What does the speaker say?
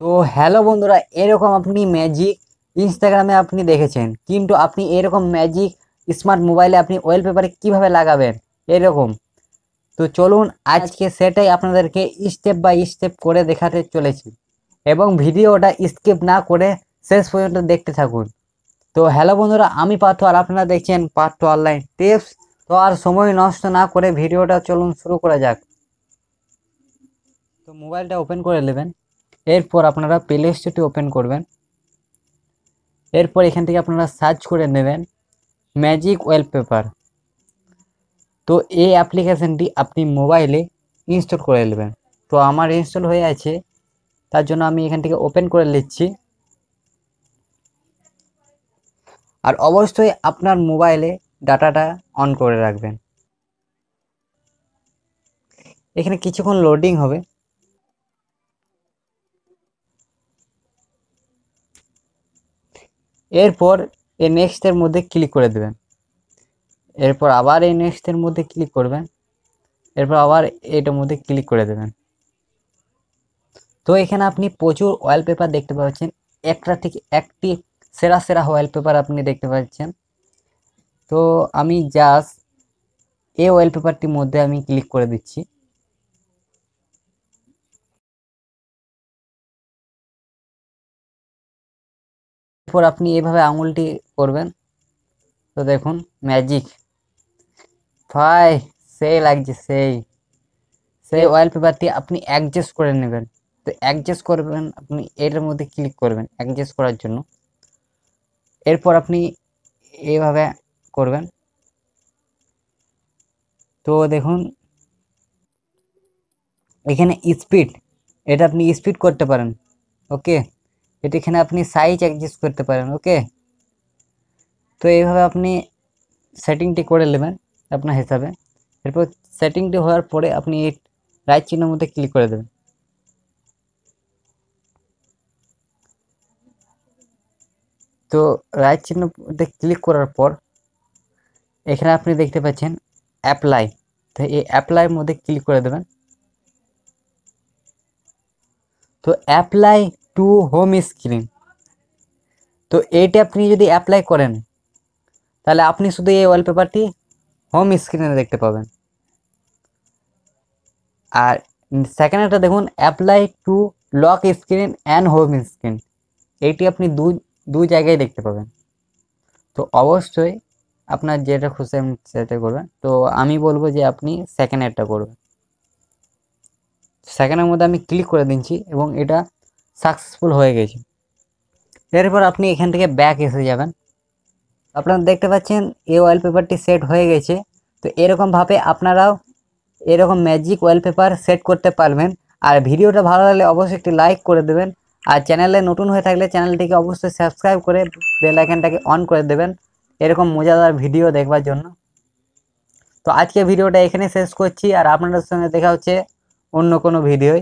তো হ্যালো বন্ধুরা, এরকম আপনি ম্যাজিক ইনস্টাগ্রামে আপনি দেখেছেন, কিন্তু আপনি এরকম ম্যাজিক স্মার্ট মোবাইলে আপনি ওয়ালপেপারে কিভাবে লাগাবেন এরকম। তো চলুন আজকে সেটাই আপনাদেরকে স্টেপ বাই স্টেপ করে দেখাতে চলেছি, এবং ভিডিওটা স্কিপ না করে শেষ পর্যন্ত দেখতে থাকুন। তো হ্যালো বন্ধুরা, আমি পার্থ আর আপনারা দেখছেন পার্থ অনলাইন টিপস। তো আর সময় নষ্ট না করে ভিডিওটা চলুন শুরু করা যাক। তো মোবাইলটা ওপেন করে নেবেন, এরপর আপনারা প্লে স্টোরটি ওপেন করবেন। এরপর এখান থেকে আপনারা সার্চ করে নেবেন ম্যাজিক ওয়ালপেপার। তো এই অ্যাপ্লিকেশনটি আপনি মোবাইলে ইনস্টল করে নেবেন। তো আমার ইনস্টল হয়ে আছে, তার জন্য আমি এখান থেকে ওপেন করে নিচ্ছি। আর অবশ্যই আপনার মোবাইলে ডাটাটা অন করে রাখবেন। এখানে কিছুক্ষণ লোডিং হবে। এরপর এই নেক্সটের মধ্যে ক্লিক করে দেবেন। এরপর আবার এই নেক্সটের মধ্যে ক্লিক করবেন। এরপর আবার এটার মধ্যে ক্লিক করে দেবেন। তো এখানে আপনি প্রচুর ওয়ালপেপার দেখতে পাচ্ছেন, একটা থেকে একটি সেরা সেরা ওয়ালপেপার আপনি দেখতে পাচ্ছেন। তো আমি জাস্ট এই ওয়ালপেপারটির মধ্যে আমি ক্লিক করে দিচ্ছি। এরপর আপনি এভাবে আঙুলটি করবেন, তো দেখুন ম্যাজিক ভাই, সেই লাগছে, সেই সেই ওয়ালপেপারটি আপনি অ্যাডজাস্ট করে নেবেন। তো অ্যাডজাস্ট করবেন, আপনি এর মধ্যে ক্লিক করবেন অ্যাডজাস্ট করার জন্য। এরপর আপনি এইভাবে করবেন। তো দেখুন এখানে স্পিড, এটা আপনি স্পিড করতে পারেন। ওকে, এটা এখানে আপনি সাইজ অ্যাডজাস্ট করতে পারেন। ওকে, তো এইভাবে আপনি সেটিংটি করে নেবেন আপনার হিসাবে। এরপর সেটিংটি হওয়ার পরে আপনি এই রাইট চিহ্নের মধ্যে ক্লিক করে দেবেন। তো রাইট চিহ্নের মধ্যে ক্লিক করার পর এখানে আপনি দেখতে পাচ্ছেন অ্যাপ্লাই। তো এই অ্যাপ্লাইয়ের মধ্যে ক্লিক করে দেবেন। তো অ্যাপ্লাই টু হোম স্ক্রিন, তো এইটা আপনি যদি অ্যাপ্লাই করেন তাহলে আপনি শুধু এই ওয়ালপেপারটি হোম স্ক্রিনে দেখতে পাবেন। আর সেকেন্ডটা দেখুন apply to lock screen and home screen, এইটি আপনি দুই জায়গায় দেখতে পাবেন। তো অবশ্যই আপনার যেটা খুশি আপনি সেটা করবেন। তো আমি বলবো যে আপনি সেকেন্ডেরটা করবেন। সেকেন্ডের মধ্যে আমি ক্লিক করে দিচ্ছি এবং এটা সাকসেসফুল হয়ে গেছে। এরপর আপনি এখান থেকে ব্যাক এসে যাবেন। আপনারা দেখতে পাচ্ছেন এই ওয়ালপেপারটি সেট হয়ে গেছে। তো এরকমভাবে আপনারাও এরকম ম্যাজিক ওয়ালপেপার সেট করতে পারবেন। আর ভিডিওটা ভালো লাগলে অবশ্যই একটি লাইক করে দেবেন। আর চ্যানেলে নতুন হয়ে থাকলে চ্যানেলটিকে অবশ্যই সাবস্ক্রাইব করে বেল আইকনটাকে অন করে দেবেন এরকম মজাদার ভিডিও দেখবার জন্য। তো আজকে ভিডিওটা এখানে শেষ করছি, আর আপনাদের সঙ্গে দেখা হচ্ছে অন্য কোনো ভিডিওয়।